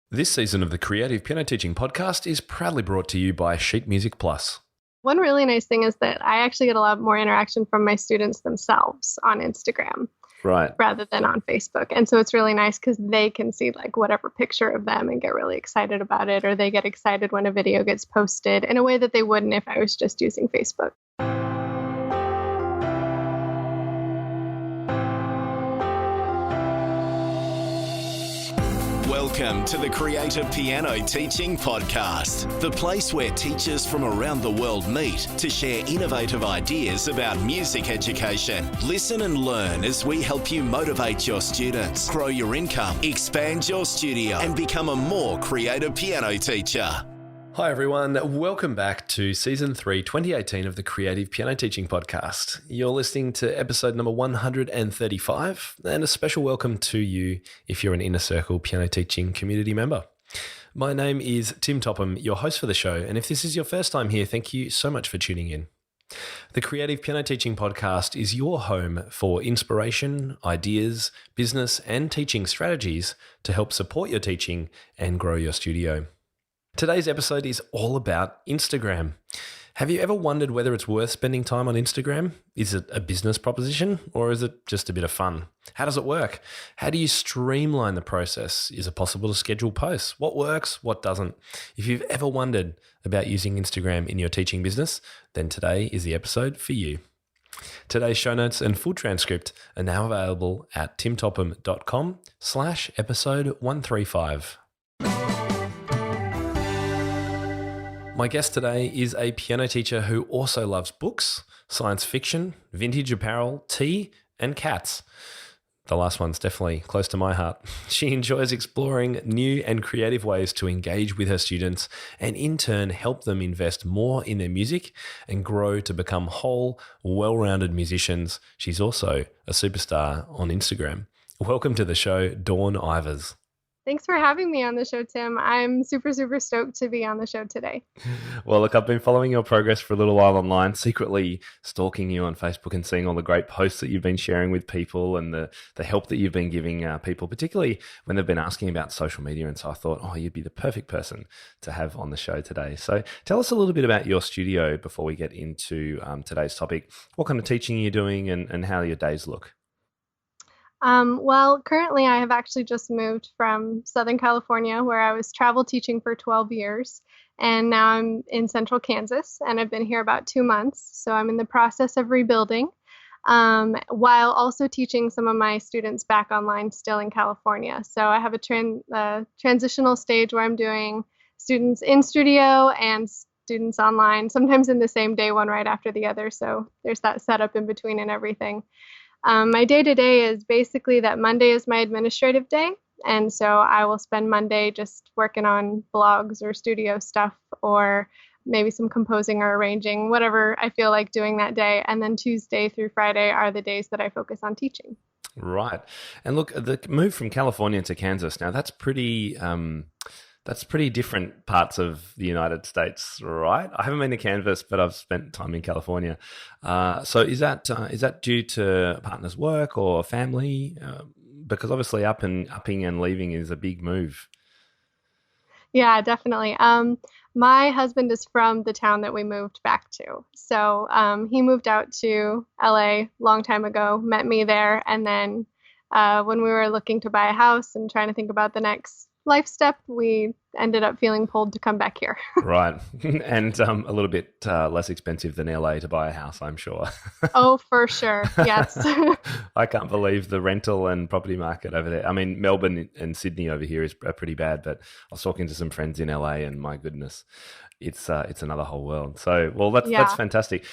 This season of the Creative Piano Teaching Podcast is proudly brought to you by Sheet Music Plus. One really nice thing is that I actually get a lot more interaction from my students themselves on Instagram. Right. Rather than on Facebook. And so it's really nice because they can see like whatever picture of them and get really excited about it, or they get excited when a video gets posted in a way that they wouldn't if I was just using Facebook. Welcome to the Creative Piano Teaching Podcast, the place where teachers from around the world meet to share innovative ideas about music education. Listen and learn as we help you motivate your students, grow your income, expand your studio, and become a more creative piano teacher. Hi everyone, welcome back to Season 3, 2018 of the Creative Piano Teaching Podcast. You're listening to episode number 135, and a special welcome to you if you're an Inner Circle Piano Teaching community member. My name is Tim Topham, your host for the show, and if this is your first time here, thank you so much for tuning in. The Creative Piano Teaching Podcast is your home for inspiration, ideas, business, and teaching strategies to help support your teaching and grow your studio. Today's episode is all about Instagram. Have you ever wondered whether it's worth spending time on Instagram? Is it a business proposition or is it just a bit of fun? How does it work? How do you streamline the process? Is it possible to schedule posts? What works? What doesn't? If you've ever wondered about using Instagram in your teaching business, then today is the episode for you. Today's show notes and full transcript are now available at timtopham.com/episode 135. My guest today is a piano teacher who also loves books, science fiction, vintage apparel, tea, and cats. The last one's definitely close to my heart. She enjoys exploring new and creative ways to engage with her students and in turn help them invest more in their music and grow to become whole, well-rounded musicians. She's also a superstar on Instagram. Welcome to the show, Dawn Ivers. Thanks for having me on the show, Tim. I'm super stoked to be on the show today. Well, look, I've been following your progress for a little while online, secretly stalking you on Facebook and seeing all the great posts that you've been sharing with people and the help that you've been giving people, particularly when they've been asking about social media. And so I thought, you'd be the perfect person to have on the show today. So tell us a little bit about your studio before we get into today's topic. What kind of teaching you're doing and how your days look? Well, currently I have actually just moved from Southern California, where I was travel teaching for 12 years. And now I'm in central Kansas, and I've been here about 2 months. So I'm in the process of rebuilding, while also teaching some of my students back online still in California. So I have a transitional stage where I'm doing students in studio and students online, sometimes in the same day, one right after the other. So there's that setup in between and everything. My day-to-day is basically that Monday is my administrative day, and so I will spend Monday just working on blogs or studio stuff or maybe some composing or arranging, whatever I feel like doing that day, and then Tuesday through Friday are the days that I focus on teaching. Right. And look, the move from California to Kansas, now that's pretty different parts of the United States, right? I haven't been to Kansas, but I've spent time in California. So is that due to partner's work or family? Because obviously upping and leaving is a big move. Yeah, definitely. My husband is from the town that we moved back to. So he moved out to LA long time ago, met me there. And then when we were looking to buy a house and trying to think about the next life step, we ended up feeling pulled to come back here. Right. And a little bit less expensive than LA to buy a house, I'm sure. Oh, for sure. Yes. I can't believe the rental and property market over there. I mean, Melbourne and Sydney over here are pretty bad, but I was talking to some friends in LA and my goodness, it's another whole world. So, well, that's fantastic.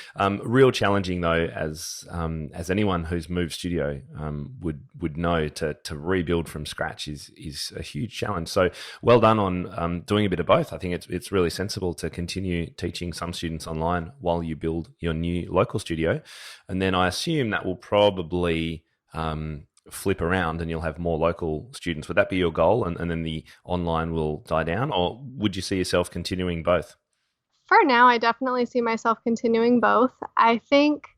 Real challenging though, as anyone who's moved studio would know, to rebuild from scratch is a huge challenge. So, well done on doing a bit of both. I think it's really sensible to continue teaching some students online while you build your new local studio, and then I assume that will probably flip around and you'll have more local students. Would that be your goal, and then the online will die down, or would you see yourself continuing both? For now, I definitely see myself continuing both. I think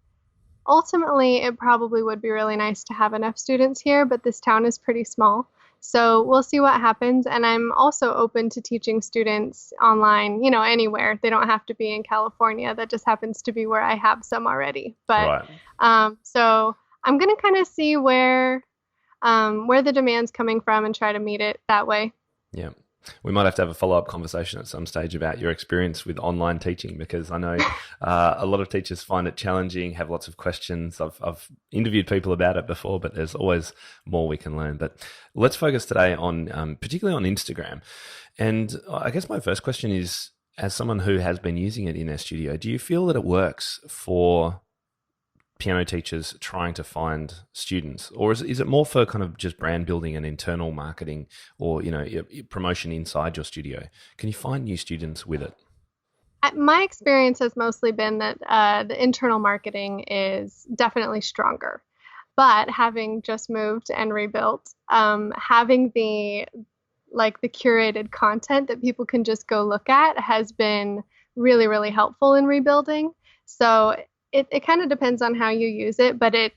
ultimately it probably would be really nice to have enough students here, but this town is pretty small. So we'll see what happens. And I'm also open to teaching students online, anywhere. They don't have to be in California. That just happens to be where I have some already. But Right. so I'm going to kind of see where the demand's coming from and try to meet it that way. Yeah. We might have to have a follow-up conversation at some stage about your experience with online teaching, because I know a lot of teachers find it challenging, have lots of questions. I've interviewed people about it before, but there's always more we can learn. But let's focus today on particularly on Instagram. And I guess my first question is, as someone who has been using it in their studio, do you feel that it works for piano teachers trying to find students, or is it more for kind of just brand building and internal marketing, or promotion inside your studio? Can you find new students with it? My experience has mostly been that the internal marketing is definitely stronger, but having just moved and rebuilt, having the curated content that people can just go look at has been really, really helpful in rebuilding. So it kind of depends on how you use it, but I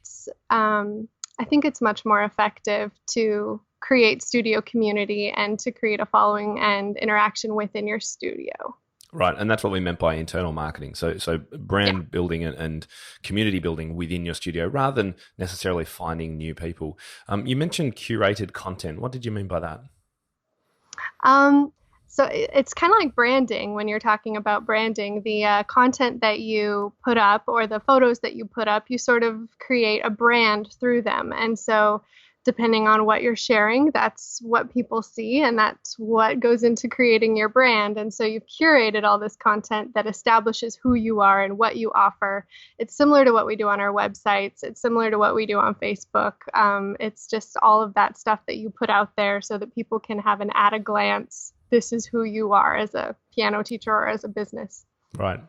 think it's much more effective to create studio community and to create a following and interaction within your studio. Right, and that's what we meant by internal marketing. So brand building and community building within your studio, rather than necessarily finding new people. You mentioned curated content. What did you mean by that? So it's kind of like branding. When you're talking about branding, the content that you put up or the photos that you put up, you sort of create a brand through them. And so depending on what you're sharing, that's what people see, and that's what goes into creating your brand. And so you've curated all this content that establishes who you are and what you offer. It's similar to what we do on our websites. It's similar to what we do on Facebook. It's just all of that stuff that you put out there so that people can have an at a glance, this is who you are as a piano teacher or as a business. Right.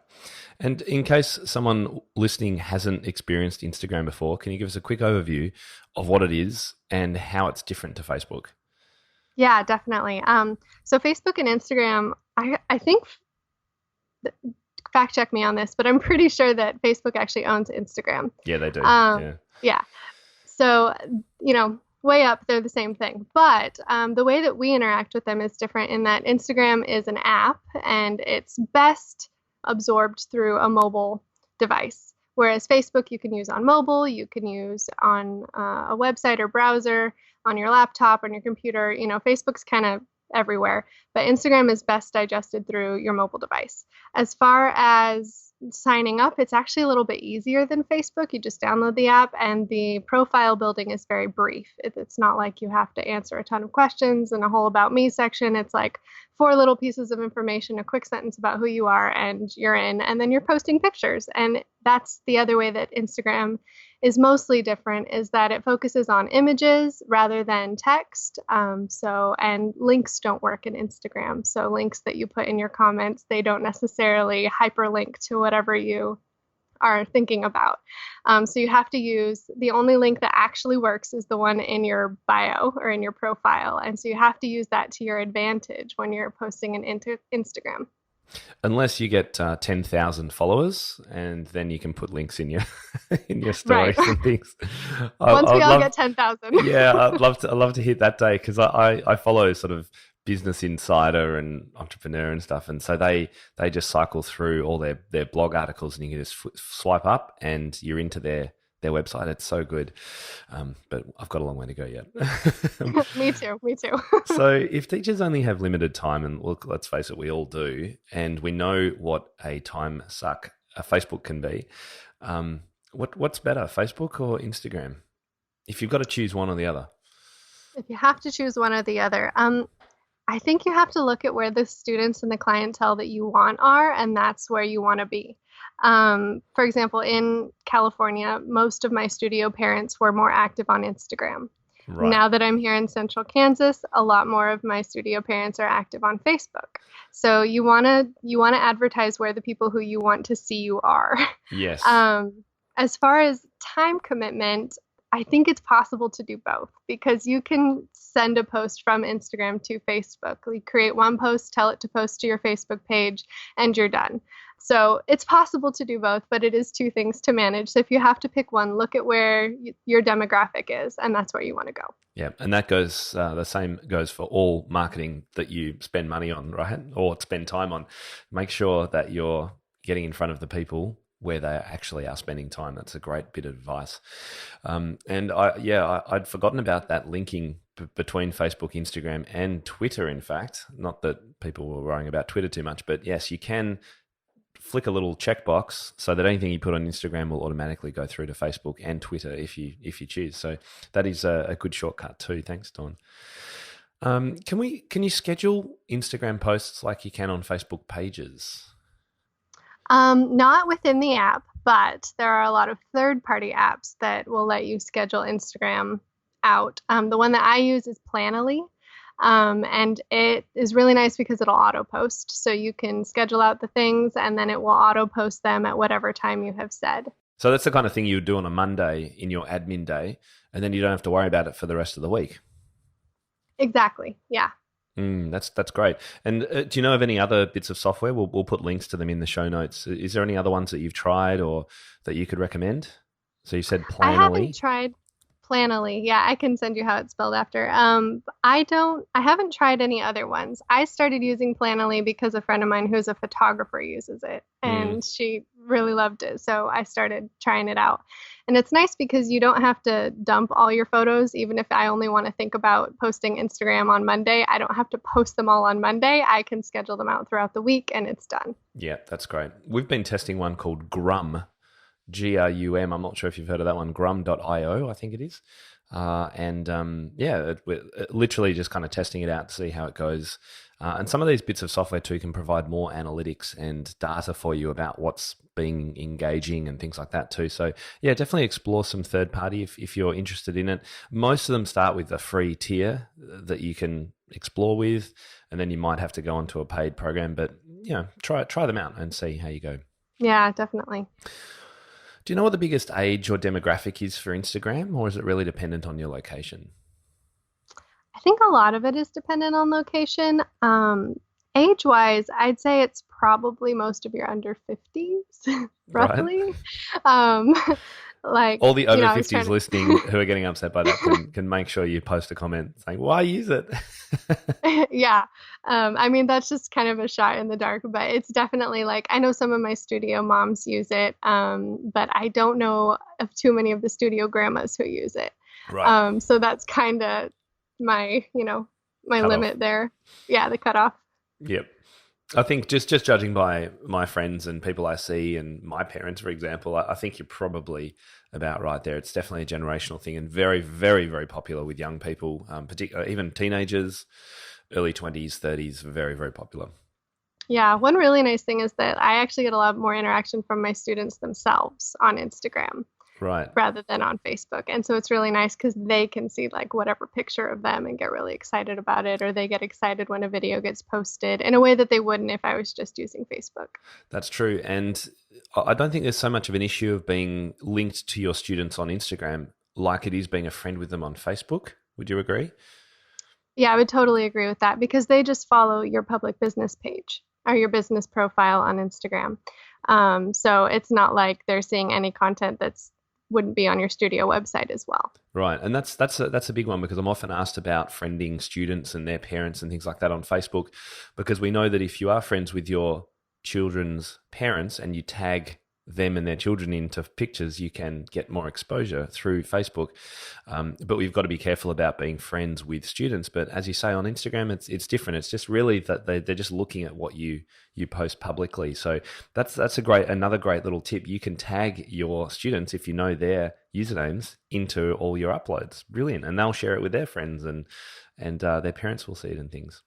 And in case someone listening hasn't experienced Instagram before, can you give us a quick overview of what it is and how it's different to Facebook? Yeah, definitely. So Facebook and Instagram, I think, fact check me on this, but I'm pretty sure that Facebook actually owns Instagram. Yeah, they do. Yeah. So, way up, they're the same thing. But the way that we interact with them is different in that Instagram is an app and it's best absorbed through a mobile device. Whereas Facebook you can use on mobile, you can use on a website or browser, on your laptop, on your computer. Facebook's kind of everywhere, but Instagram is best digested through your mobile device. As far as signing up, it's actually a little bit easier than Facebook. You just download the app and the profile building is very brief. It's not like you have to answer a ton of questions and a whole about me section. It's like 4 little pieces of information, a quick sentence about who you are, and you're in, and then you're posting pictures. And that's the other way that Instagram is mostly different, is that it focuses on images rather than text. And links don't work in Instagram. So links that you put in your comments, they don't necessarily hyperlink to whatever you are thinking about. So you have to use, the only link that actually works is the one in your bio or in your profile. And so you have to use that to your advantage when you're posting an Instagram. Unless you get 10,000 followers, and then you can put links in your in your stories and things. Once we all get 10,000. Yeah, I'd love to hit that day, because I follow sort of Business Insider and Entrepreneur and stuff, and so they just cycle through all their blog articles, and you can just swipe up and you're into their website. It's so good. But I've got a long way to go yet. Me too. So if teachers only have limited time, and look, let's face it, we all do, and we know what a time suck a Facebook can be, what's better, Facebook or Instagram? If you've got to choose one or the other. If you have to choose one or the other, I think you have to look at where the students and the clientele that you want are, and that's where you want to be. For example, in California, most of my studio parents were more active on Instagram. Right. Now that I'm here in Central Kansas, a lot more of my studio parents are active on Facebook. So you want to advertise where the people who you want to see you are. Yes. As far as time commitment, I think it's possible to do both because you can send a post from Instagram to Facebook. You create one post, tell it to post to your Facebook page, and you're done. So it's possible to do both, but it is two things to manage. So if you have to pick one, look at where your demographic is, and that's where you want to go. Yeah, and that goes, the same goes for all marketing that you spend money on, right? Or spend time on. Make sure that you're getting in front of the people where they actually are spending time. That's a great bit of advice. And I'd forgotten about that linking between Facebook, Instagram, and Twitter, in fact. Not that people were worrying about Twitter too much, but yes, you can flick a little checkbox so that anything you put on Instagram will automatically go through to Facebook and Twitter if you choose. So that is a good shortcut too. Thanks, Dawn. Can you schedule Instagram posts like you can on Facebook pages? Not within the app, but there are a lot of third-party apps that will let you schedule Instagram out. The one that I use is Planoly, and it is really nice because it'll auto-post. So you can schedule out the things, and then it will auto-post them at whatever time you have said. So that's the kind of thing you would do on a Monday in your admin day, and then you don't have to worry about it for the rest of the week. Exactly, yeah. That's great. And do you know of any other bits of software? We'll put links to them in the show notes. Is there any other ones that you've tried or that you could recommend? So you said Planoly. I haven't tried Planoly. Yeah, I can send you how it's spelled after. I haven't tried any other ones. I started using Planoly because a friend of mine who's a photographer uses it, and she really loved it. So I started trying it out. And it's nice because you don't have to dump all your photos. Even if I only want to think about posting Instagram on Monday, I don't have to post them all on Monday. I can schedule them out throughout the week and it's done. Yeah, that's great. We've been testing one called Grum, Grum. I'm not sure if you've heard of that one, grum.io, I think it is. We're literally just kind of testing it out to see how it goes. And some of these bits of software too can provide more analytics and data for you about what's being engaging and things like that too. So yeah, definitely explore some third party if you're interested in it. Most of them start with a free tier that you can explore with, and then you might have to go onto a paid program, but try them out and see how you go. Yeah, definitely. Do you know what the biggest age or demographic is for Instagram, or is it really dependent on your location? I think a lot of it is dependent on location. Age-wise, I'd say it's probably most of your under 50s, roughly. Right. Like all the over 50s listening who are getting upset by that can make sure you post a comment saying, why use it? Yeah. I mean, that's just kind of a shot in the dark, but it's definitely like, I know some of my studio moms use it, but I don't know of too many of the studio grandmas who use it. Right. So that's kind of my limit there. Yeah, the cutoff. Yep. I think just judging by my friends and people I see and my parents, for example, I think you're probably about right there. It's definitely a generational thing and very, very, very popular with young people, particularly even teenagers, early 20s, 30s, very, very popular. Yeah, one really nice thing is that I actually get a lot more interaction from my students themselves on Instagram. Right. Rather than on Facebook. And so it's really nice because they can see like whatever picture of them and get really excited about it, or they get excited when a video gets posted in a way that they wouldn't if I was just using Facebook. That's true. And I don't think there's so much of an issue of being linked to your students on Instagram like it is being a friend with them on Facebook. Would you agree? Yeah, I would totally agree with that because they just follow your public business page or your business profile on Instagram. So it's not like they're seeing any content that's wouldn't be on your studio website as well. Right. And that's a big one because I'm often asked about friending students and their parents and things like that on Facebook, because we know that if you are friends with your children's parents and you tag them and their children into pictures, you can get more exposure through Facebook. But we've got to be careful about being friends with students. But as you say, on Instagram, it's different. It's just really that they're just looking at what you post publicly. So that's another great little tip. You can tag your students if you know their usernames into all your uploads. Brilliant. And they'll share it with their friends and their parents will see it and things.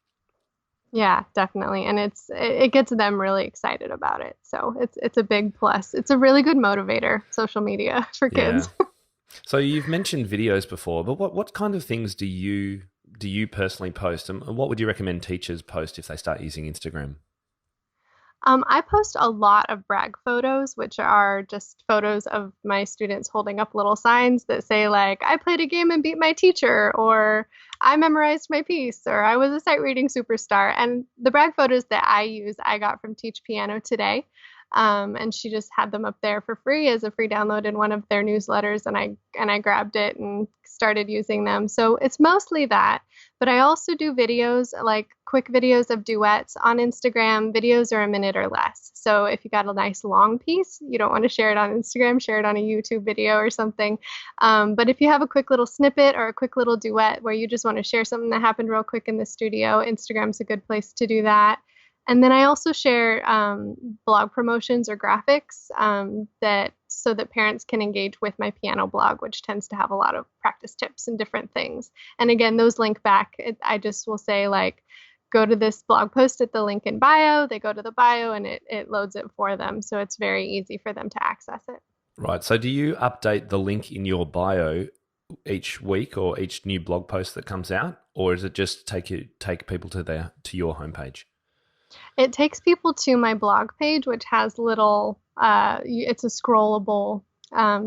Yeah, definitely. And it gets them really excited about it. So it's a big plus. It's a really good motivator, social media for kids. Yeah. So you've mentioned videos before, but what kind of things do you personally post, and what would you recommend teachers post if they start using Instagram? I post a lot of brag photos, which are just photos of my students holding up little signs that say, like, I played a game and beat my teacher, or I memorized my piece, or I was a sight reading superstar. And the brag photos that I use, I got from Teach Piano Today. And she just had them up there for free as a free download in one of their newsletters, and I grabbed it and started using them. So it's mostly that, but I also do videos, like quick videos of duets on Instagram. Videos are a minute or less. So if you got a nice long piece, you don't want to share it on Instagram, share it on a YouTube video or something. But if you have a quick little snippet or a quick little duet where you just want to share something that happened real quick in the studio, Instagram's a good place to do that. And then I also share blog promotions or graphics that so that parents can engage with my piano blog, which tends to have a lot of practice tips and different things. And again, those link back. I just will say, like, go to this blog post at the link in bio. They go to the bio and it loads it for them. So it's very easy for them to access it. Right. So do you update the link in your bio each week or each new blog post that comes out, or is it just take people to your homepage? It takes people to my blog page, which has little, it's a scrollable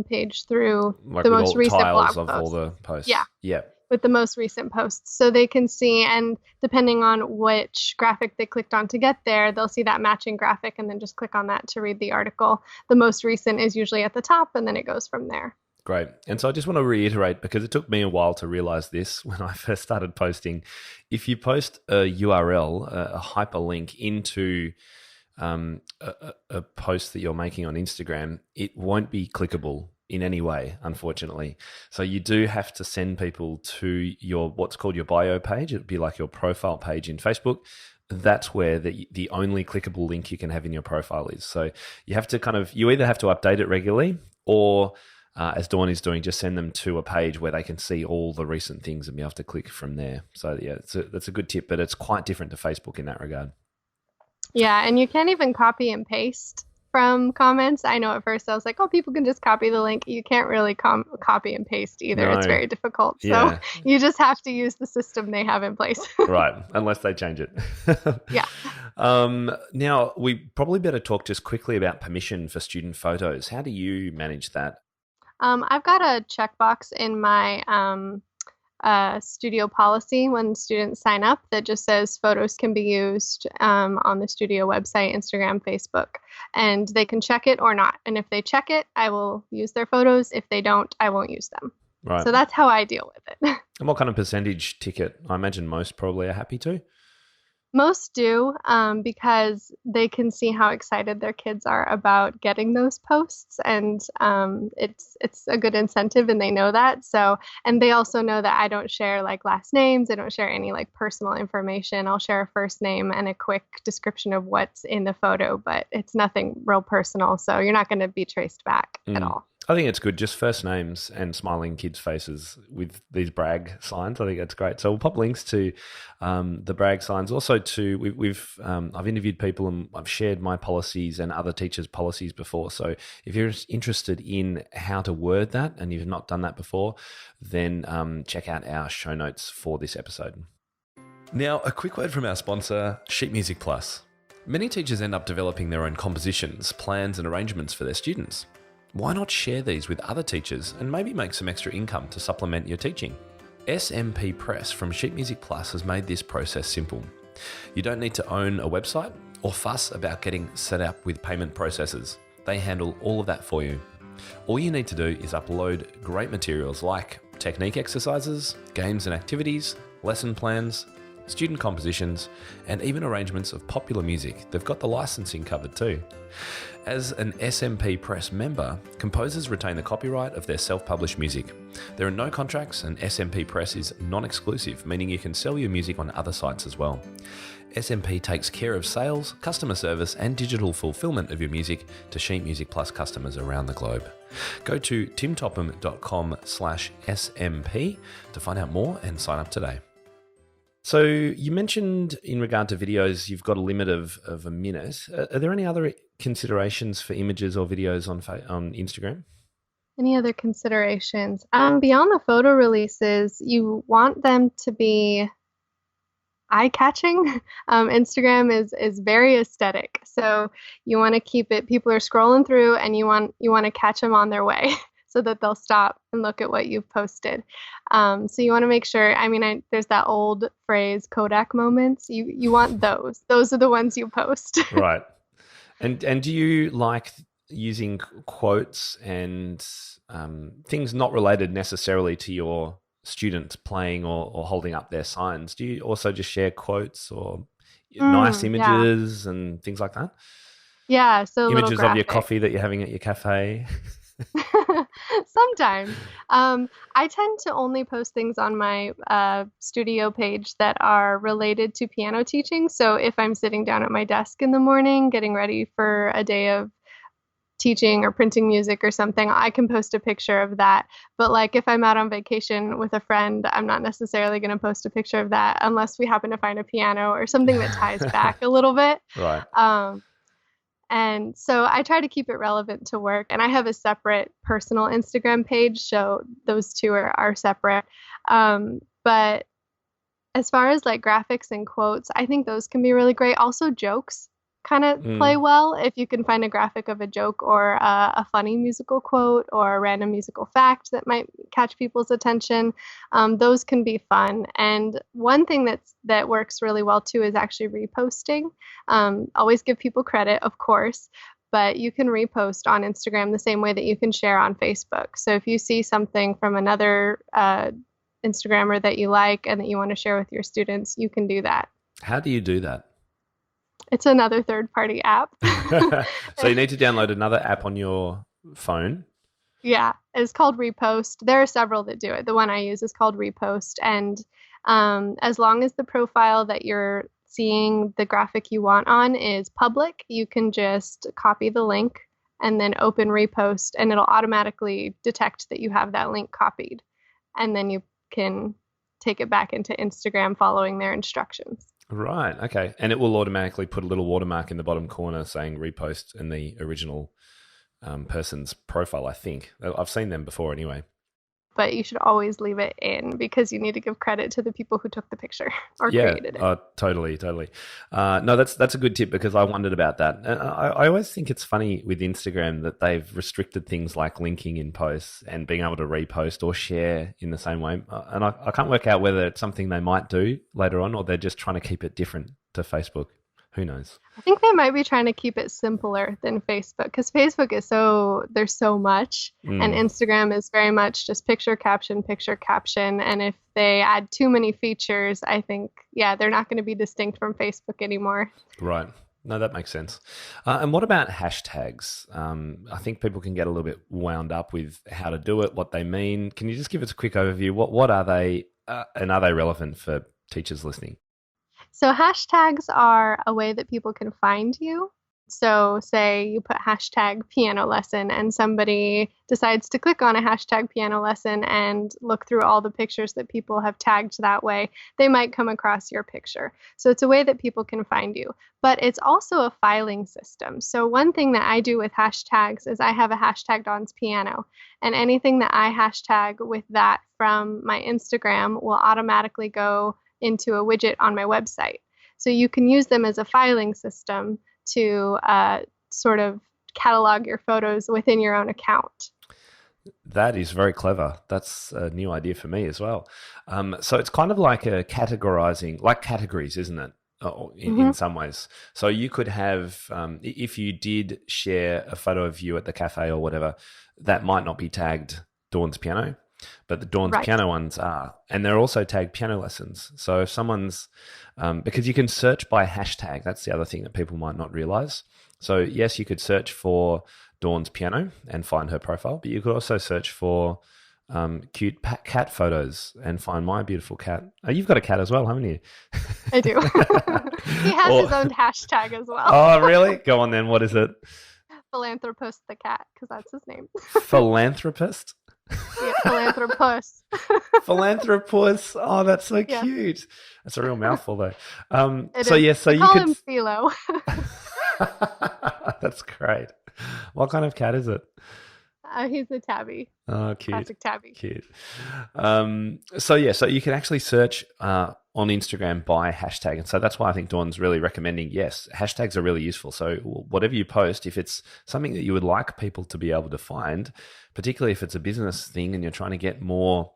page through like the most recent blog tiles of posts. all the posts. Yeah. With the most recent posts. So they can see, and depending on which graphic they clicked on to get there, they'll see that matching graphic and then just click on that to read the article. The most recent is usually at the top, and then it goes from there. Great. And so I just want to reiterate, because it took me a while to realize this when I first started posting. If you post a URL, a hyperlink into a post that you're making on Instagram, it won't be clickable in any way, unfortunately. So you do have to send people to your what's called your bio page. It'd be like your profile page in Facebook. That's where the only clickable link you can have in your profile is. So you have to you either have to update it regularly, or as Dawn is doing, just send them to a page where they can see all the recent things and be able to click from there. So yeah, that's a good tip, but it's quite different to Facebook in that regard. Yeah, and you can't even copy and paste from comments. I know at first I was like, oh, people can just copy the link. You can't really copy and paste either. No. It's very difficult. So you just have to use the system they have in place. Right, unless they change it. Yeah. Now, we probably better talk just quickly about permission for student photos. How do you manage that? I've got a checkbox in my studio policy when students sign up that just says photos can be used on the studio website, Instagram, Facebook, and they can check it or not. And if they check it, I will use their photos. If they don't, I won't use them. Right. So that's how I deal with it. And what kind of percentage ticket? I imagine most probably are happy to. Most do, because they can see how excited their kids are about getting those posts, and it's a good incentive, and they know that. So, and they also know that I don't share like last names. I don't share any like personal information. I'll share a first name and a quick description of what's in the photo, but it's nothing real personal. So you're not going to be traced back at all. I think it's good, just first names and smiling kids' faces with these brag signs. I think that's great. So we'll pop links to the brag signs. Also to, I've interviewed people and I've shared my policies and other teachers' policies before. So if you're interested in how to word that and you've not done that before, then check out our show notes for this episode. Now, a quick word from our sponsor, Sheet Music Plus. Many teachers end up developing their own compositions, plans and arrangements for their students. Why not share these with other teachers and maybe make some extra income to supplement your teaching? SMP Press from Sheet Music Plus has made this process simple. You don't need to own a website or fuss about getting set up with payment processes. They handle all of that for you. All you need to do is upload great materials like technique exercises, games and activities, lesson plans, student compositions, and even arrangements of popular music. They've got the licensing covered too. As an SMP Press member, composers retain the copyright of their self-published music. There are no contracts, and SMP Press is non-exclusive, meaning you can sell your music on other sites as well. SMP takes care of sales, customer service, and digital fulfillment of your music to Sheet Music Plus customers around the globe. Go to timtopham.com/SMP to find out more and sign up today. So you mentioned in regard to videos, you've got a limit of a minute. Are there any other considerations for images or videos on Instagram? Any other considerations? Beyond the photo releases, you want them to be eye-catching. Instagram is very aesthetic, so you want to keep it. People are scrolling through, and you want to catch them on their way so that they'll stop and look at what you've posted. So you want to make sure. I mean, there's that old phrase, Kodak moments. You want those. Those are the ones you post. Right. And do you like using quotes and things not related necessarily to your students playing or holding up their signs? Do you also just share quotes or nice images and things like that? Yeah, so images of your coffee that you're having at your cafe. Sometimes. I tend to only post things on my studio page that are related to piano teaching. So if I'm sitting down at my desk in the morning getting ready for a day of teaching or printing music or something, I can post a picture of that. But like if I'm out on vacation with a friend, I'm not necessarily going to post a picture of that unless we happen to find a piano or something that ties back a little bit. Right. And so I try to keep it relevant to work. And I have a separate personal Instagram page, so those two are separate. But as far as like graphics and quotes, I think those can be really great. Also, jokes kind of play well if you can find a graphic of a joke or a funny musical quote or a random musical fact that might catch people's attention. Those can be fun. And one thing that works really well too is actually reposting. Always give people credit, of course, but you can repost on Instagram the same way that you can share on Facebook. So if you see something from another Instagrammer that you like and that you want to share with your students, you can do that. How do you do that? It's another third-party app. So you need to download another app on your phone. Yeah, it's called Repost. There are several that do it. The one I use is called Repost. And as long as the profile that you're seeing the graphic you want on is public, you can just copy the link and then open Repost, and it'll automatically detect that you have that link copied. And then you can take it back into Instagram following their instructions. Right. Okay. And it will automatically put a little watermark in the bottom corner saying repost in the original person's profile, I think. I've seen them before anyway. But you should always leave it in because you need to give credit to the people who took the picture or created it. Totally. No, that's a good tip because I wondered about that. And I always think it's funny with Instagram that they've restricted things like linking in posts and being able to repost or share in the same way. And I can't work out whether it's something they might do later on or they're just trying to keep it different to Facebook. Who knows? I think they might be trying to keep it simpler than Facebook because Facebook is there's so much and Instagram is very much just picture, caption. And if they add too many features, I think, they're not going to be distinct from Facebook anymore. Right. No, that makes sense. And what about hashtags? I think people can get a little bit wound up with how to do it, what they mean. Can you just give us a quick overview? What are they and are they relevant for teachers listening? So hashtags are a way that people can find you. So say you put hashtag piano lesson and somebody decides to click on a hashtag piano lesson and look through all the pictures that people have tagged that way, they might come across your picture. So it's a way that people can find you. But it's also a filing system. So one thing that I do with hashtags is I have a hashtag Dawn's Piano, and anything that I hashtag with that from my Instagram will automatically go into a widget on my website. So you can use them as a filing system to sort of catalog your photos within your own account. That is very clever. That's a new idea for me as well. So it's kind of like a categorizing, like categories, isn't it? In some ways. So you could have, if you did share a photo of you at the cafe or whatever, that might not be tagged Dawn's Piano, but the Dawn's Piano ones are. And they're also tagged piano lessons. So if someone's, because you can search by hashtag, that's the other thing that people might not realize. So yes, you could search for Dawn's Piano and find her profile, but you could also search for cute cat photos and find my beautiful cat. Oh, you've got a cat as well, haven't you? I do. He has his own hashtag as well. Oh, really? Go on then. What is it? Philanthropist the cat, because that's his name. Philanthropist? Yeah, Philanthropus. Philanthropus. Oh, that's so cute. That's a real mouthful, though. So you call him Philo. That's great. What kind of cat is it? He's a tabby. Oh, cute. Classic tabby. Cute. So you can actually search on Instagram by hashtag. And so that's why I think Dawn's really recommending, yes, hashtags are really useful. So whatever you post, if it's something that you would like people to be able to find, particularly if it's a business thing and you're trying to get more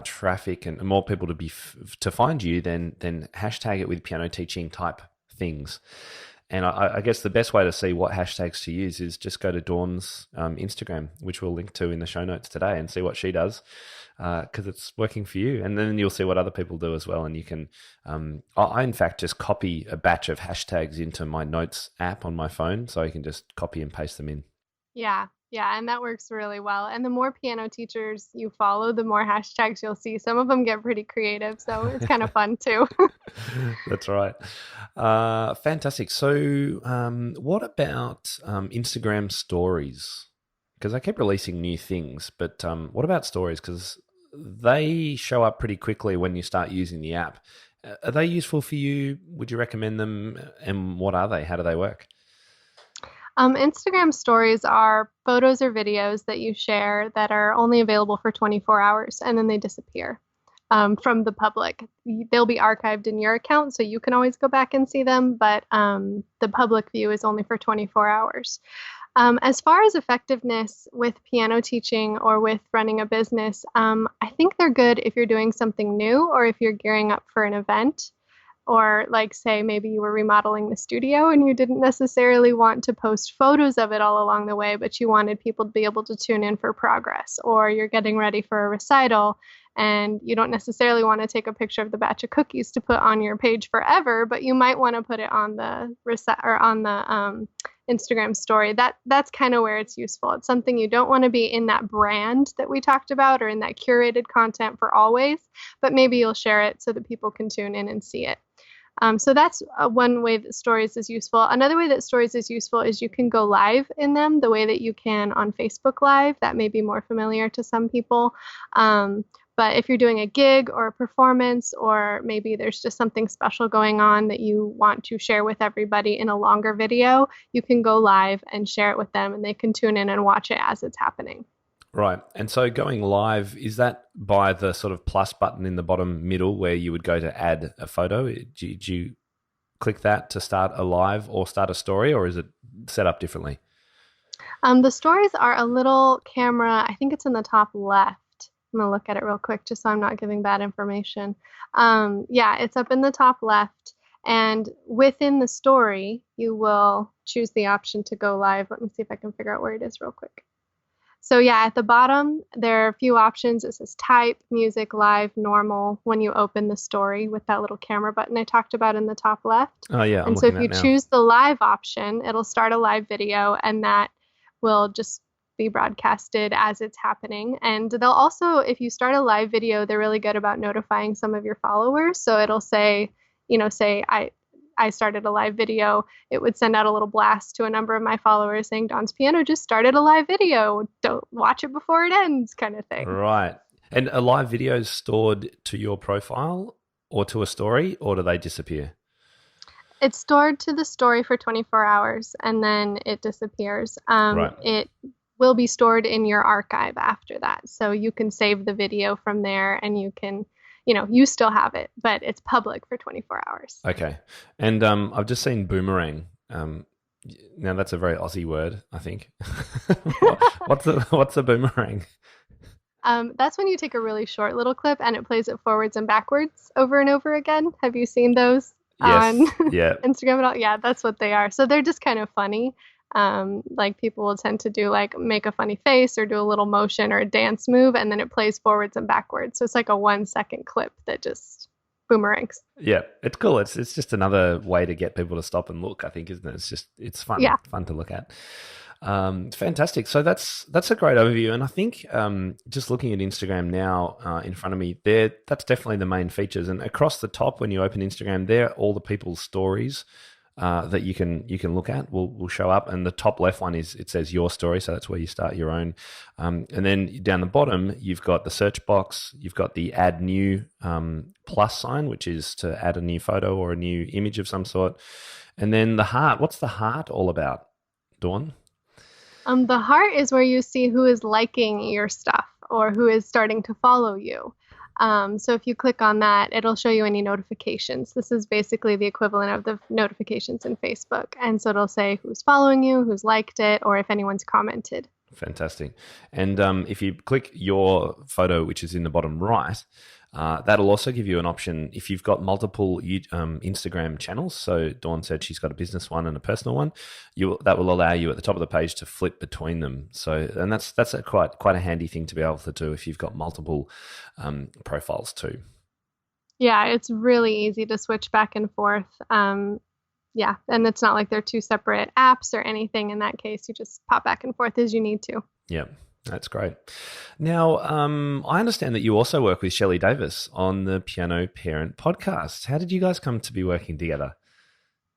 traffic and more people to find you, then hashtag it with piano teaching type things. And I guess the best way to see what hashtags to use is just go to Dawn's Instagram, which we'll link to in the show notes today, and see what she does, because it's working for you. And then you'll see what other people do as well. And you can, I in fact just copy a batch of hashtags into my notes app on my phone, so I can just copy and paste them in. Yeah, and that works really well. And the more piano teachers you follow, the more hashtags you'll see. Some of them get pretty creative, so it's kind of fun too. That's right. Fantastic. So what about Instagram stories? Because I keep releasing new things, but what about stories? Because they show up pretty quickly when you start using the app. Are they useful for you? Would you recommend them? And what are they? How do they work? Instagram stories are photos or videos that you share that are only available for 24 hours, and then they disappear from the public. They'll be archived in your account, so you can always go back and see them, but the public view is only for 24 hours. As far as effectiveness with piano teaching or with running a business, I think they're good if you're doing something new or if you're gearing up for an event. Or like, say, maybe you were remodeling the studio and you didn't necessarily want to post photos of it all along the way, but you wanted people to be able to tune in for progress. Or you're getting ready for a recital and you don't necessarily want to take a picture of the batch of cookies to put on your page forever, but you might want to put it on the Instagram story. That's kind of where it's useful. It's something you don't want to be in that brand that we talked about or in that curated content for always, but maybe you'll share it so that people can tune in and see it. So that's one way that stories is useful. Another way that stories is useful is you can go live in them the way that you can on Facebook Live. That may be more familiar to some people. But if you're doing a gig or a performance, or maybe there's just something special going on that you want to share with everybody in a longer video, you can go live and share it with them and they can tune in and watch it as it's happening. Right. And so going live, is that by the sort of plus button in the bottom middle where you would go to add a photo? Do you click that to start a live or start a story, or is it set up differently? The stories are a little camera. I think it's in the top left. I'm going to look at it real quick just so I'm not giving bad information. Yeah, it's up in the top left. And within the story, you will choose the option to go live. Let me see if I can figure out where it is real quick. So yeah, at the bottom, there are a few options. It says type, music, live, normal when you open the story with that little camera button I talked about in the top left. Oh yeah. And so if you choose the live option, it'll start a live video and that will just be broadcasted as it's happening. And they'll also, if you start a live video, they're really good about notifying some of your followers. So it'll say, I started a live video, it would send out a little blast to a number of my followers saying, Dawn's Piano just started a live video. Don't watch it before it ends, kind of thing. Right. And a live video is stored to your profile or to a story, or do they disappear? It's stored to the story for 24 hours and then it disappears. Right. It will be stored in your archive after that. So you can save the video from there and you can, you still have it, but it's public for 24 hours. Okay. And I've just seen boomerang. Now that's a very Aussie word, I think. What's a boomerang? That's when you take a really short little clip and it plays it forwards and backwards over and over again. Have you seen those on Instagram at all? Yeah, that's what they are. So they're just kind of funny. Like people will tend to do like make a funny face or do a little motion or a dance move and then it plays forwards and backwards. So it's like a 1-second clip that just boomerangs. Yeah, it's cool. It's just another way to get people to stop and look, I think, isn't it? It's fun. Yeah. Fun to look at. Fantastic. So that's a great overview. And I think just looking at Instagram now in front of me, that's definitely the main features. And across the top, when you open Instagram, there are all the people's stories that you can look at will show up. And the top left one it says your story, so that's where you start your own. And then down the bottom, you've got the search box, you've got the add new plus sign, which is to add a new photo or a new image of some sort. And then the heart. What's the heart all about, Dawn? The heart is where you see who is liking your stuff or who is starting to follow you. So if you click on that, it'll show you any notifications. This is basically the equivalent of the notifications in Facebook. And so it'll say who's following you, who's liked it, or if anyone's commented. Fantastic. And if you click your photo, which is in the bottom right, that'll also give you an option if you've got multiple Instagram channels. So Dawn said she's got a business one and a personal one. That will allow you at the top of the page to flip between them. So, and that's quite a handy thing to be able to do if you've got multiple profiles too. Yeah, it's really easy to switch back and forth. Yeah, and it's not like they're two separate apps or anything. In that case, you just pop back and forth as you need to. Yeah. That's great. Now, I understand that you also work with Shelley Davis on the Piano Parent podcast. How did you guys come to be working together?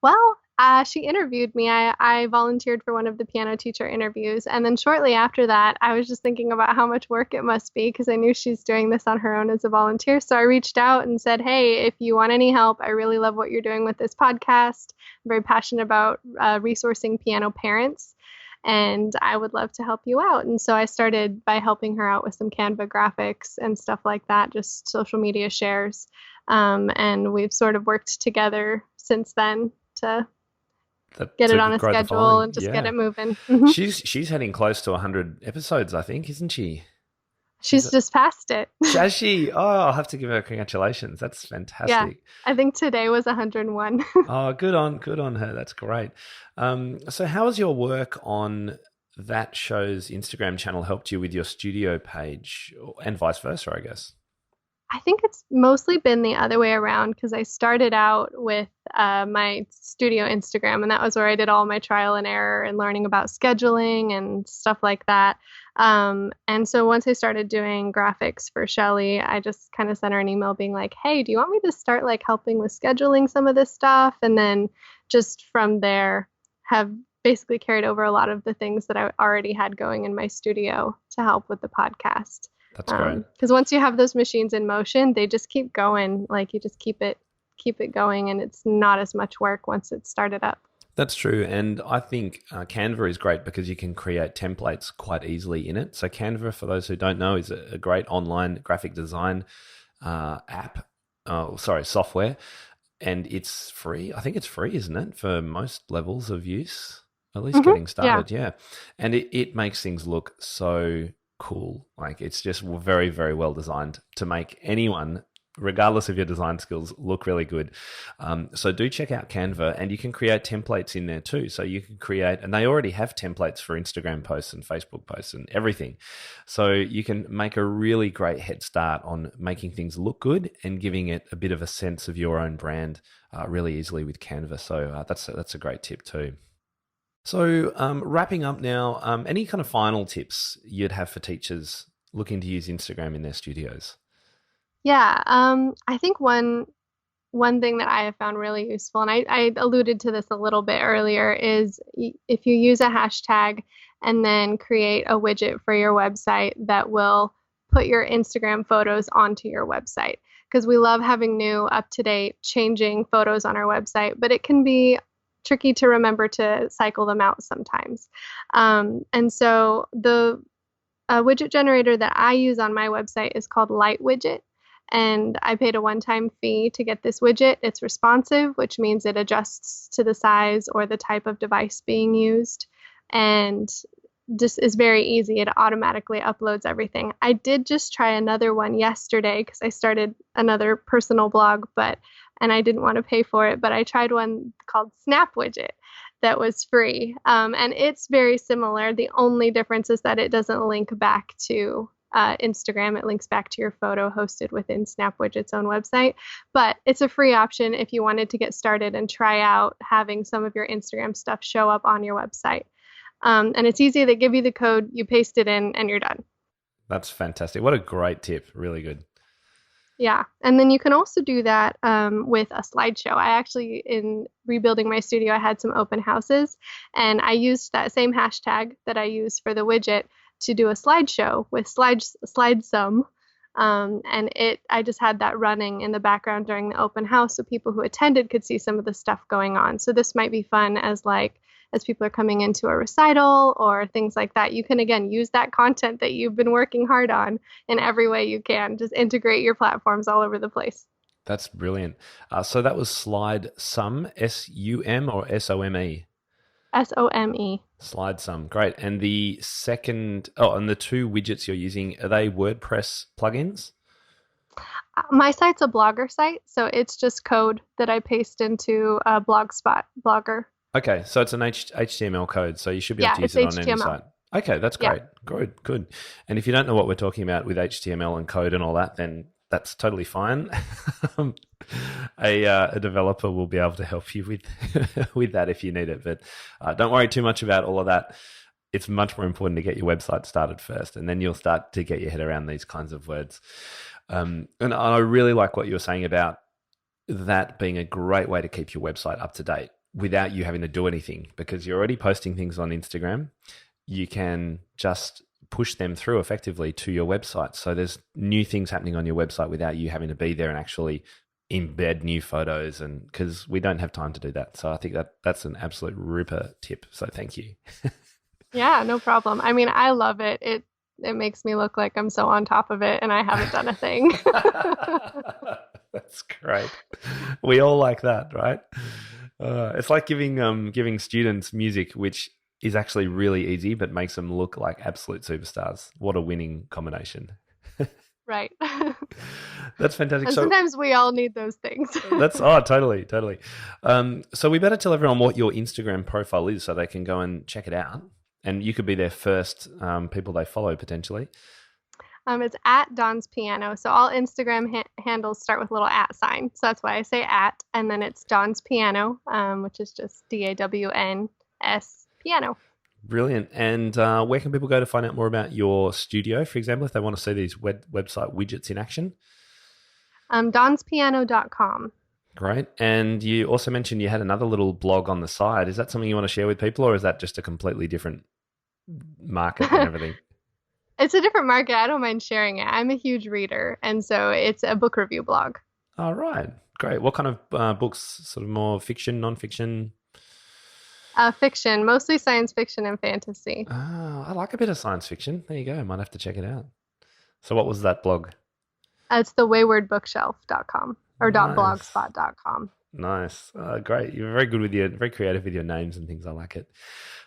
Well, she interviewed me. I volunteered for one of the piano teacher interviews. And then shortly after that, I was just thinking about how much work it must be because I knew she's doing this on her own as a volunteer. So I reached out and said, hey, if you want any help, I really love what you're doing with this podcast. I'm very passionate about resourcing piano parents. And I would love to help you out. And so I started by helping her out with some Canva graphics and stuff like that, just social media shares. And we've sort of worked together since then to get it on a schedule and just get it moving. Mm-hmm. She's heading close to 100 episodes, I think, isn't she? She's just passed it. Has she? Oh, I'll have to give her congratulations. That's fantastic. Yeah, I think today was 101. Oh, good on her. That's great. So how has your work on that show's Instagram channel helped you with your studio page and vice versa, I guess? I think it's mostly been the other way around because I started out with my studio Instagram, and that was where I did all my trial and error and learning about scheduling and stuff like that. And so once I started doing graphics for Shelley, I just kind of sent her an email being like, hey, do you want me to start like helping with scheduling some of this stuff? And then just from there have basically carried over a lot of the things that I already had going in my studio to help with the podcast. That's great. Because once you have those machines in motion, they just keep going. Like you just keep it going, and it's not as much work once it's started up. That's true. And I think Canva is great because you can create templates quite easily in it. So Canva, for those who don't know, is a great online graphic design software. And it's free. I think it's free, isn't it, for most levels of use, at least getting started. Yeah. And it makes things look so cool. Like it's just very, very well designed to make anyone, regardless of your design skills, look really good. So do check out Canva, and you can create templates in there too. So you can create, and they already have templates for Instagram posts and Facebook posts and everything. So you can make a really great head start on making things look good and giving it a bit of a sense of your own brand really easily with Canva. So that's a great tip too. So wrapping up now, any kind of final tips you'd have for teachers looking to use Instagram in their studios? Yeah, I think one thing that I have found really useful, and I alluded to this a little bit earlier, is if you use a hashtag and then create a widget for your website that will put your Instagram photos onto your website. Because we love having new, up-to-date, changing photos on our website, but it can be tricky to remember to cycle them out sometimes. And so the widget generator that I use on my website is called Light Widget. And I paid a one-time fee to get this widget. It's responsive, which means it adjusts to the size or the type of device being used. And just is very easy. It automatically uploads everything. I did just try another one yesterday because I started another personal blog, and I didn't want to pay for it, but I tried one called Snap Widget that was free. And it's very similar. The only difference is that it doesn't link back to Instagram. It links back to your photo hosted within Snap Widget's own website. But it's a free option if you wanted to get started and try out having some of your Instagram stuff show up on your website. And it's easy. They give you the code, you paste it in, and you're done. That's fantastic. What a great tip. Really good. Yeah. And then you can also do that with a slideshow. I actually, in rebuilding my studio, I had some open houses, and I used that same hashtag that I used for the widget to do a slideshow with slidesome. And I just had that running in the background during the open house so people who attended could see some of the stuff going on. So this might be fun as like as people are coming into a recital or things like that. You can, again, use that content that you've been working hard on in every way you can. Just integrate your platforms all over the place. That's brilliant. So that was Slide Sum, SUM or SOME? SOME. Slide Sum, great. And the and the two widgets you're using, are they WordPress plugins? My site's a Blogger site, so it's just code that I paste into a Blogger. Okay, so it's an HTML code, so you should be able to use it on any site. Okay, that's great. Yeah. Good. And if you don't know what we're talking about with HTML and code and all that, then that's totally fine. A developer will be able to help you with that if you need it. But don't worry too much about all of that. It's much more important to get your website started first, and then you'll start to get your head around these kinds of words. And I really like what you were saying about that being a great way to keep your website up to date without you having to do anything, because you're already posting things on Instagram. You can just push them through effectively to your website. So there's new things happening on your website without you having to be there and actually embed new photos, and because we don't have time to do that. So I think that's an absolute ripper tip. So thank you. Yeah, no problem. I mean, I love it. It makes me look like I'm so on top of it and I haven't done a thing. That's great. We all like that, right? It's like giving students music, which is actually really easy, but makes them look like absolute superstars. What a winning combination. Right. That's fantastic. And sometimes we all need those things. Totally. So we better tell everyone what your Instagram profile is so they can go and check it out. And you could be their first people they follow potentially. It's at Dawn's Piano. So all Instagram handles start with a little @ sign. So that's why I say @ and then it's Dawn's Piano, which is just DAWNS Piano. Brilliant. And where can people go to find out more about your studio, for example, if they want to see these website widgets in action? DawnsPiano.com. Great. And you also mentioned you had another little blog on the side. Is that something you want to share with people, or is that just a completely different market and everything? It's a different market. I don't mind sharing it. I'm a huge reader, and so it's a book review blog. All right. Great. What kind of books? Sort of more fiction, non-fiction? Fiction, mostly science fiction and fantasy. Oh, I like a bit of science fiction. There you go. Might have to check it out. So what was that blog? It's thewaywardbookshelf.com or Nice. .blogspot.com. Nice. Great. You're very very creative with your names and things. I like it.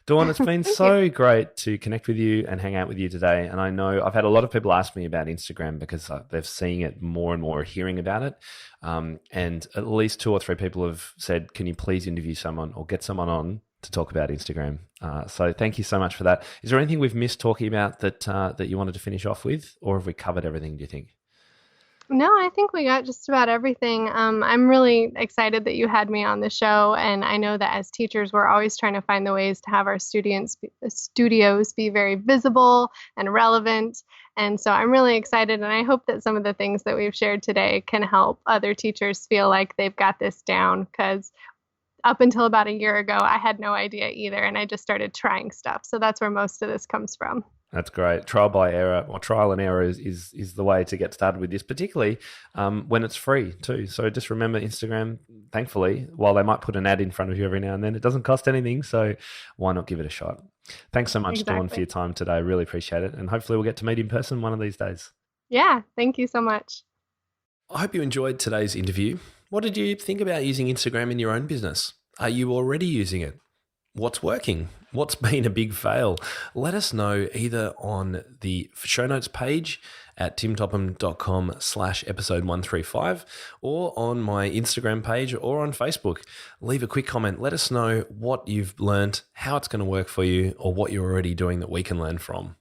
Dawn, it's been so great to connect with you and hang out with you today. And I know I've had a lot of people ask me about Instagram because they're seeing it more and more, hearing about it. And at least 2 or 3 people have said, can you please interview someone or get someone on to talk about Instagram? So thank you so much for that. Is there anything we've missed talking about that you wanted to finish off with, or have we covered everything, do you think? No, I think we got just about everything. I'm really excited that you had me on the show, and I know that as teachers, we're always trying to find the ways to have our studios be very visible and relevant. And so I'm really excited, and I hope that some of the things that we've shared today can help other teachers feel like they've got this down, because up until about a year ago, I had no idea either, and I just started trying stuff. So that's where most of this comes from. That's great. Trial and error is the way to get started with this, particularly when it's free too. So just remember, Instagram, thankfully, while they might put an ad in front of you every now and then, it doesn't cost anything. So why not give it a shot? Thanks so much, Dawn, for your time today. I really appreciate it. And hopefully we'll get to meet in person one of these days. Yeah, thank you so much. I hope you enjoyed today's interview. What did you think about using Instagram in your own business? Are you already using it? What's working? What's been a big fail? Let us know either on the show notes page at timtopham.com/episode 135 or on my Instagram page or on Facebook. Leave a quick comment. Let us know what you've learned, how it's going to work for you, or what you're already doing that we can learn from.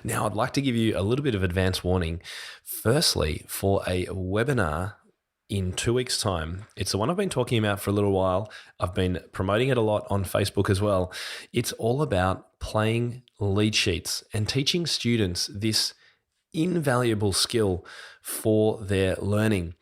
Now, I'd like to give you a little bit of advance warning. Firstly, for a webinar in 2 weeks' time. It's the one I've been talking about for a little while. I've been promoting it a lot on Facebook as well. It's all about playing lead sheets and teaching students this invaluable skill for their learning.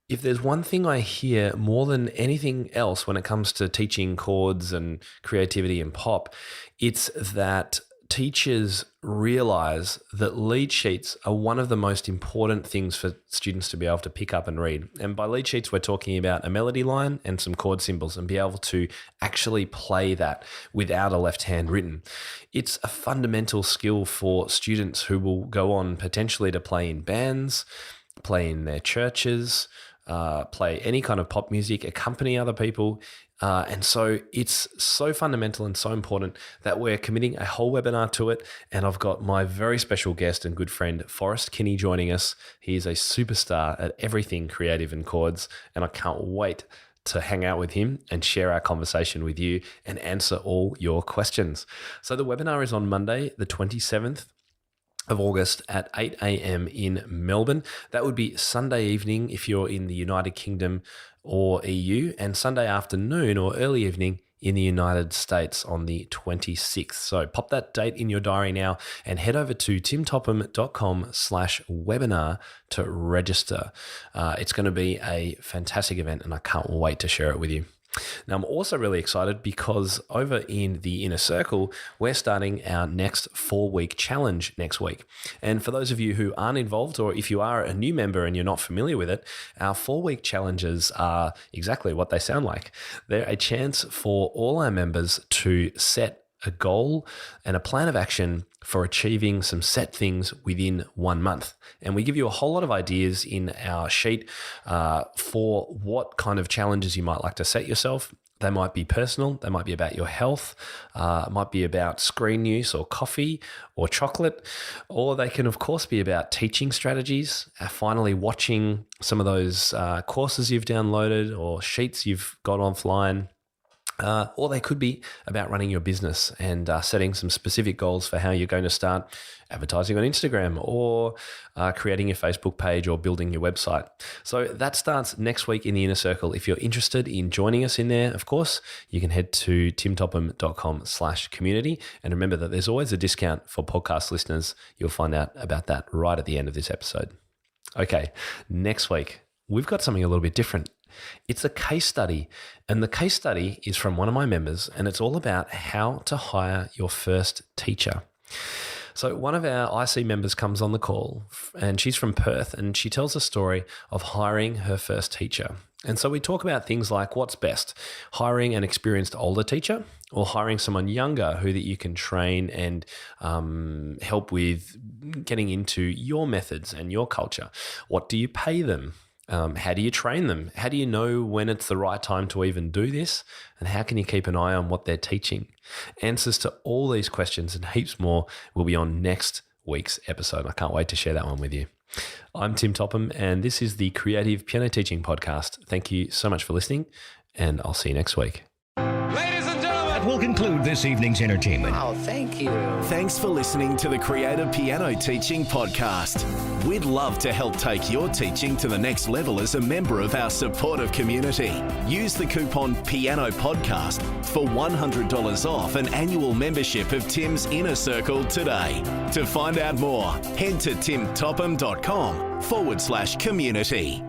If there's one thing I hear more than anything else when it comes to teaching chords and creativity and pop, it's that teachers realize that lead sheets are one of the most important things for students to be able to pick up and read. And by lead sheets, we're talking about a melody line and some chord symbols, and be able to actually play that without a left hand written. It's a fundamental skill for students who will go on potentially to play in bands, play in their churches, play any kind of pop music, accompany other people. And so it's so fundamental and so important that we're committing a whole webinar to it. And I've got my very special guest and good friend, Forrest Kinney, joining us. He is a superstar at everything creative and chords, and I can't wait to hang out with him and share our conversation with you and answer all your questions. So the webinar is on Monday, the 27th of August at 8 a.m. in Melbourne. That would be Sunday evening if you're in the United Kingdom or EU, and Sunday afternoon or early evening in the United States on the 26th. So pop that date in your diary now and head over to timtopham.com/webinar to register. It's going to be a fantastic event, and I can't wait to share it with you. Now, I'm also really excited because over in the Inner Circle, we're starting our next 4-week challenge next week. And for those of you who aren't involved, or if you are a new member and you're not familiar with it, our 4-week challenges are exactly what they sound like. They're a chance for all our members to set a goal and a plan of action for achieving some set things within 1 month. And we give you a whole lot of ideas in our sheet for what kind of challenges you might like to set yourself. They might be personal, they might be about your health, it might be about screen use or coffee or chocolate, or they can of course be about teaching strategies, finally watching some of those courses you've downloaded or sheets you've got offline. Or they could be about running your business and setting some specific goals for how you're going to start advertising on Instagram or creating your Facebook page or building your website. So that starts next week in the Inner Circle. If you're interested in joining us in there, of course, you can head to timtopham.com/community. And remember that there's always a discount for podcast listeners. You'll find out about that right at the end of this episode. Okay, next week, we've got something a little bit different. It's a case study, and the case study is from one of my members, and it's all about how to hire your first teacher. So one of our IC members comes on the call, and she's from Perth, and she tells a story of hiring her first teacher. And so we talk about things like what's best, hiring an experienced older teacher or hiring someone younger who that you can train and help with getting into your methods and your culture. What do you pay them? How do you train them? How do you know when it's the right time to even do this? And how can you keep an eye on what they're teaching? Answers to all these questions and heaps more will be on next week's episode. I can't wait to share that one with you. I'm Tim Topham, and this is the Creative Piano Teaching Podcast. Thank you so much for listening, and I'll see you next week. That will conclude this evening's entertainment. Oh, thank you. Thanks for listening to the Creative Piano Teaching Podcast. We'd love to help take your teaching to the next level as a member of our supportive community. Use the coupon Piano Podcast for $100 off an annual membership of Tim's Inner Circle today. To find out more, head to timtopham.com/community.